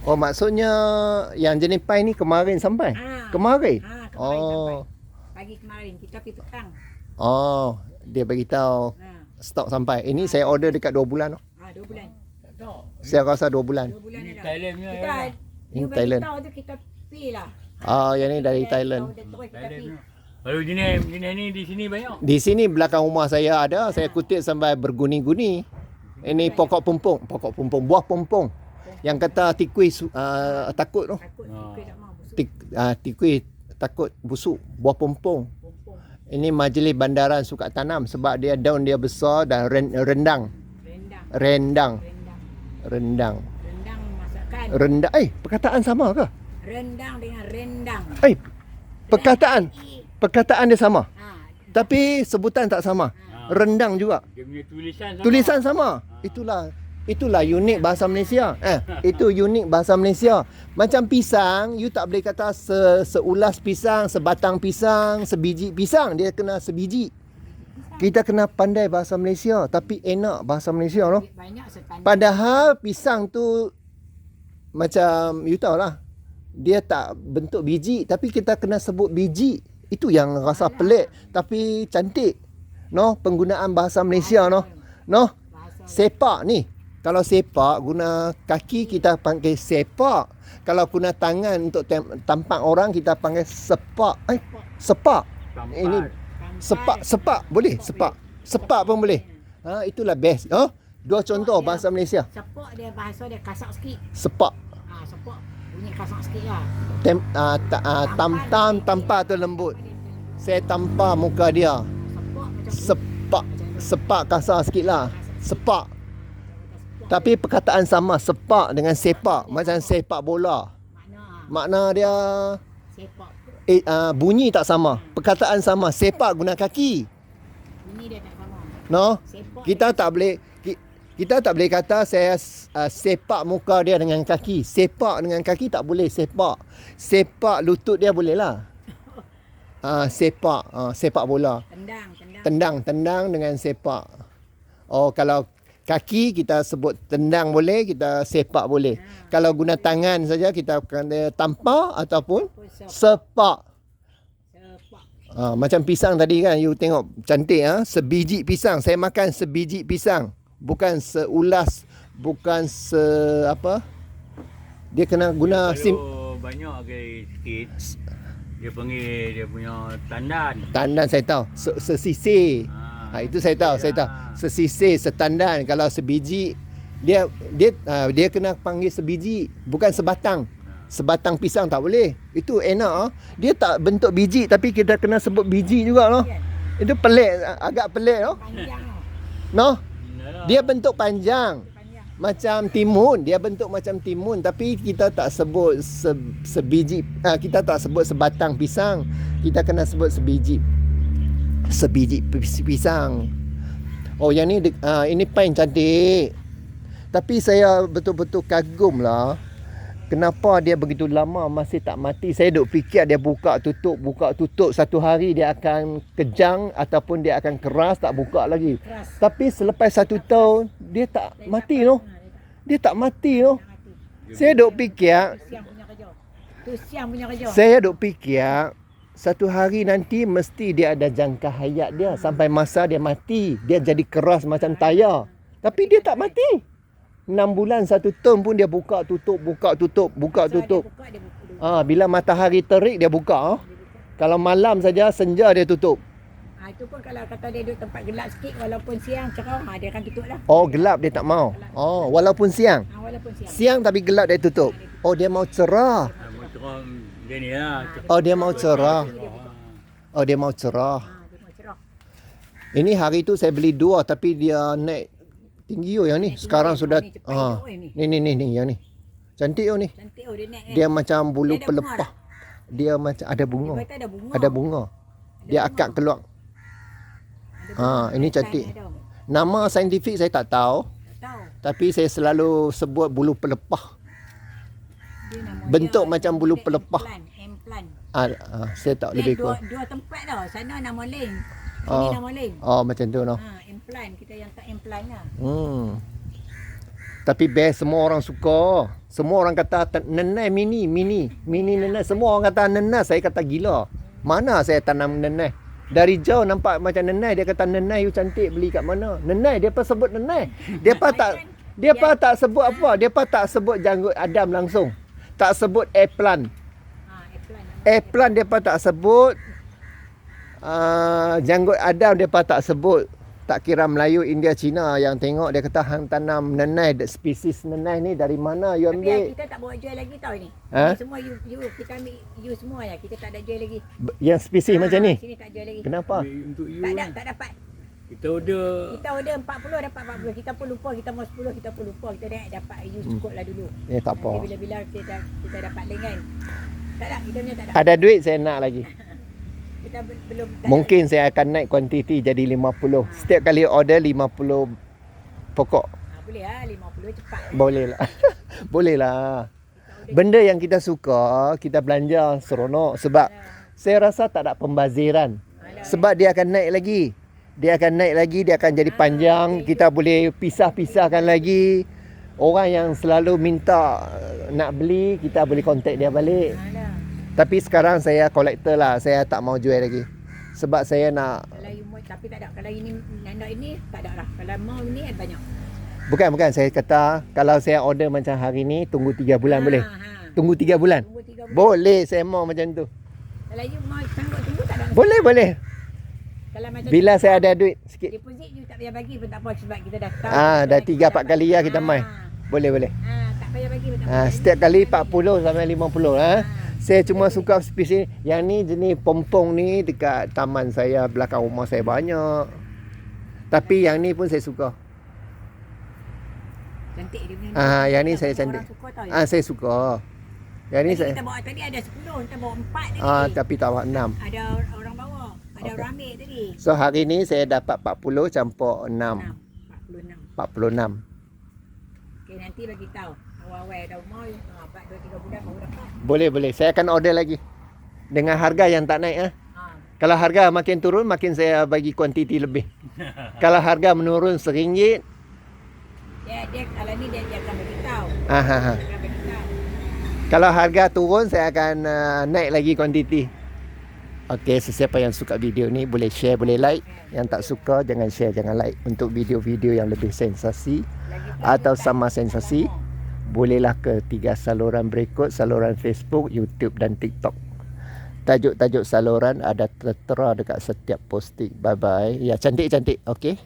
Oh, maksudnya yang jenis pai ni kemarin sampai? Kemarin? Kemarin Oh. sampai. Pagi kemarin kita pergi petang. Oh, dia bagi tahu stok sampai. Ini saya order dekat 2 bulan. 2 bulan. Saya rasa 2 bulan. 2 bulan dah. Thailand punya. Kita Ini dia bagi Thailand. tahu tu kita pergi lah. Yang ni dari Thailand. Tahu dia terus kita Thailand pergi. punya. Kalau jenis ni di sini banyak. Di sini belakang rumah saya ada, saya kutip sampai berguni-guni. Ini pokok pumpung, buah pumpung. Yang kata tikui takut tu. Takut kita tak mau busuk. Tikui takut busuk, buah pumpung. Pompong. Ini majlis bandaran suka tanam sebab dia daun dia besar dan rendang. Rendang. Rendang. Rendang masakan. Rendang. Perkataan sama ke? Rendang dengan rendang. Perkataan dia sama. Tapi sebutan tak sama. Ha. Rendang juga. Dia punya tulisan sama. Tulisan sama. Itulah unik bahasa Malaysia. Itu unik bahasa Malaysia. Macam pisang, you tak boleh kata seulas pisang, sebatang pisang, sebiji pisang. Dia kena sebiji. Kita kena pandai bahasa Malaysia. Tapi enak bahasa Malaysia no. Banyak standard. Padahal pisang tu macam you tahu lah. Dia tak bentuk biji. Tapi kita kena sebut biji. Itu yang rasa pelik. Tapi cantik. No, penggunaan bahasa Malaysia no. No. Sepak ni. Kalau sepak guna kaki kita panggil sepak. Kalau guna tangan untuk tampak orang kita panggil sepak. Sepak. Tampat. Ini sepak boleh sepak. Sepak pun boleh. Itulah best. Dua contoh bahasa Malaysia. Sepak dia bahasa dia kasar sikit. Sepak. Sepak bunyi kasar sikit lah. Tampar tu lembut. Saya tampar muka dia. Sepak macam Sepak kasar sikit lah. Sepak. Tapi perkataan sama, sepak dengan sepak. Macam sepak bola. Makna dia sepak. bunyi tak sama. Perkataan sama. Sepak guna kaki. Bunyi dia tak sama. No? Sepak Kita tak boleh kata saya sepak muka dia dengan kaki. Sepak dengan kaki tak boleh sepak. Sepak lutut dia boleh lah. Sepak bola. Tendang dengan sepak. Kalau kaki kita sebut tendang boleh, kita sepak boleh. Kalau guna tangan saja kita kena tampar ataupun sepak. Macam pisang tadi kan, you tengok cantik sebiji pisang. Saya makan sebiji pisang. Bukan seulas, bukan dia kena guna banyak sikit. Dia panggil dia punya tandan. Tandan saya tahu. Sesisir. Itu saya tahu. Sesisir, setandan. Kalau sebiji dia kena panggil sebiji, bukan sebatang. Sebatang pisang tak boleh. Itu enak Dia tak bentuk biji tapi kita kena sebut biji juga no. Itu pelik, agak pelik no. No. Dia bentuk panjang. Macam timun, dia bentuk macam timun tapi kita tak sebut sebiji, kita tak sebut sebatang pisang. Kita kena sebut sebiji pisang. Yang ni ini pain cantik. Tapi saya betul-betul kagum lah. Kenapa dia begitu lama masih tak mati. Saya duk fikir dia buka tutup. Satu hari dia akan kejang ataupun dia akan keras, tak buka lagi. Tapi selepas 1 tahun dia tak mati no. Dia tak mati no. Saya duk fikir Saya duk fikir satu hari nanti mesti dia ada jangka hayat dia sampai masa dia mati. Dia jadi keras macam tayar. Tapi dia tak mati. 6 bulan 1 tahun pun dia buka tutup. Bila matahari terik dia buka. Kalau malam saja senja dia tutup. Itu pun kalau kata dia duduk tempat gelap sikit walaupun siang cerah dia akan tutup lah. Gelap dia tak mau. Walaupun siang. Siang tapi gelap dia tutup. Dia mau cerah. Dia ni lah. Dia mau cerah. Dia mau cerah. Ini hari tu saya beli 2 tapi dia naik tinggi yang ni. Sekarang sudah ni yang ni. Cantik ni. Dia macam bulu pelepah. Dia macam ada bunga. Ada bunga. Dia akak keluar. Ini cantik. Nama saintifik saya tak tahu. Tapi saya selalu sebut bulu pelepah. Bentuk macam bulu pelepah. Saya tak lebih kurang. Dua tempat tau. Sana nama lain. Ini nama lain. Macam tu no. Implant. Kita yang tak implant lah. Tapi best, semua orang suka. Semua orang kata nenai mini nenai. Semua orang kata nenai, saya kata gila. Mana saya tanam nenai? Dari jauh nampak macam nenai, dia kata nenai you cantik, beli kat mana? Nenai, dia apa sebut nenai? Dia apa tak sebut apa? Dia apa tak sebut janggut Adam langsung. Tak sebut eggplant. Eggplant dia apa tak sebut. Janggut Adam dia apa tak sebut. Tak kira Melayu, India, Cina yang tengok dia kata hang tanam nenai, spesies nenai ni dari mana you Tapi ambil? kita tak bawa jual lagi tau ni. Ha? Ni semua you kita ambil you semua ya. Kita tak ada jual lagi. Yang spesies macam ni. Sini tak jual lagi. Kenapa? Untuk you Tak kan. dapat. Kita order. Kita order 40 dapat 40. Kita pun lupa, kita mau 10 kita pun lupa. Kita dah dapat you cukup lah dulu. Tak apa. Nanti bila-bila kita dapat lain kan. Tak ada, kita punya tak ada. Ada duit saya nak lagi. Kita belum tak Mungkin saya akan naik kuantiti jadi 50. Setiap kali order 50 pokok. boleh lah 50 cepat. Boleh lah. Boleh lah. Benda yang kita suka, kita belanja seronok. Sebab saya rasa tak ada pembaziran. Sebab dia akan naik lagi. Dia akan naik lagi, dia akan jadi panjang. Kita boleh pisah-pisahkan lagi. Orang yang selalu minta nak beli, kita boleh contact dia balik. Alah. Tapi sekarang saya kolektor lah. Saya tak mau jual lagi. Sebab saya nak... Kalau you mau tapi tak ada. Kalau ini nanda ini tak ada lah. Kalau mau ni ada banyak. Bukan. Saya kata kalau saya order macam hari ni, tunggu 3 bulan boleh? Tunggu 3 bulan? Tunggu 3 bulan. Boleh, saya mau macam tu. Kalau you mau sanggup tunggu tak ada. Boleh. Kalau macam Bila tu, saya ada duit sikit. deposit you tak payah bagi pun tak apa sebab kita dah tahu. Dah 3-4 kali lah kita main. Boleh. Tak payah bagi pun tak apa. Setiap kali 40 sampai 50 Saya cuma suka spesies yang ni, jenis pompong ni dekat taman saya, belakang rumah saya banyak. Tapi yang ni pun saya suka. Cantik dia punya. Yang ni saya Orang cantik. suka tau. Saya suka. Yang ni Tadi saya kita bawa tadi ada 10, kita bawa 4 tadi. tapi tak buat 6. Ada orang bawa. Ada orang ambil tadi. So hari ni saya dapat 40 campur 6. 46. 46. Okey nanti bagi tahu. Awal-awal dah mau 2-3 bulan baru dapat. Boleh. Saya akan order lagi. Dengan harga yang tak naik. Kalau harga makin turun, makin saya bagi kuantiti lebih. Kalau harga menurun RM1, Dia kalau ni dia akan bagi tahu. Dia akan bagi tahu. Kalau harga turun, saya akan naik lagi kuantiti. Okey, sesiapa yang suka video ni boleh share, boleh like. Yang tak suka jangan share, jangan like. Untuk video-video yang lebih sensasi atau sama sensasi, bolehlah ke 3 saluran berikut, saluran Facebook, YouTube dan TikTok. Tajuk-tajuk saluran ada tertera dekat setiap posting. Bye-bye. Ya, cantik-cantik. Okey.